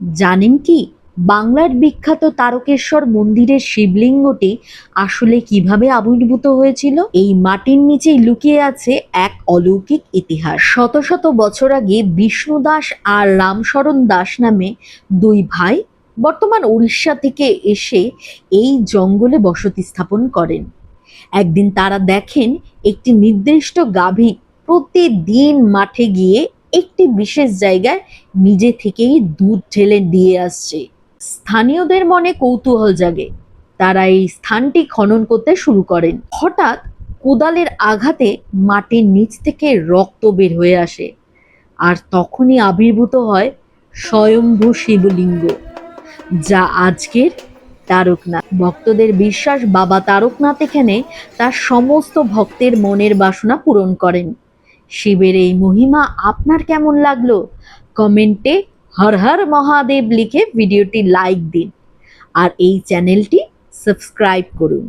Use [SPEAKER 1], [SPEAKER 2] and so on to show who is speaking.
[SPEAKER 1] জানেন কি, বাংলার বিখ্যাত তারকেশ্বর মন্দিরের শিবলিঙ্গটি আসলে কিভাবে আবির্ভূত হয়েছিল? এই মাটির নিচেই লুকিয়ে আছে এক অলৌকিক ইতিহাস। শত শত বছর আগে বিষ্ণু দাস আর রামশরণ দাস নামে দুই ভাই বর্তমান উড়িষ্যা থেকে এসে এই জঙ্গলে বসতি স্থাপন করেন। একদিন তারা দেখেন একটি নির্দিষ্ট গাভী প্রতিদিন মাঠে গিয়ে একটি বিশেষ জায়গায় নিজে থেকেই দুধ ঢেলে দিয়ে আসছে। স্থানীয়দের মনে কৌতূহল জাগে। তারা এই স্থানটি খনন করতে শুরু করেন। হঠাৎ কোদালের আঘাতে মাটির নিচ থেকে রক্ত বের হয়ে আসে, আর তখনই আবির্ভূত হয় স্বয়ম্ভু শিবলিঙ্গ, যা আজকের তারকনাথ। ভক্তদের বিশ্বাস, বাবা তারকনাথ এখানে তার সমস্ত ভক্তের মনের বাসনা পূরণ করেন। শিবের এই মহিমা আপনার কেমন লাগলো? কমেন্টে হর হর মহাদেব লিখে ভিডিওটি লাইক দিন আর এই চ্যানেলটি সাবস্ক্রাইব করুন।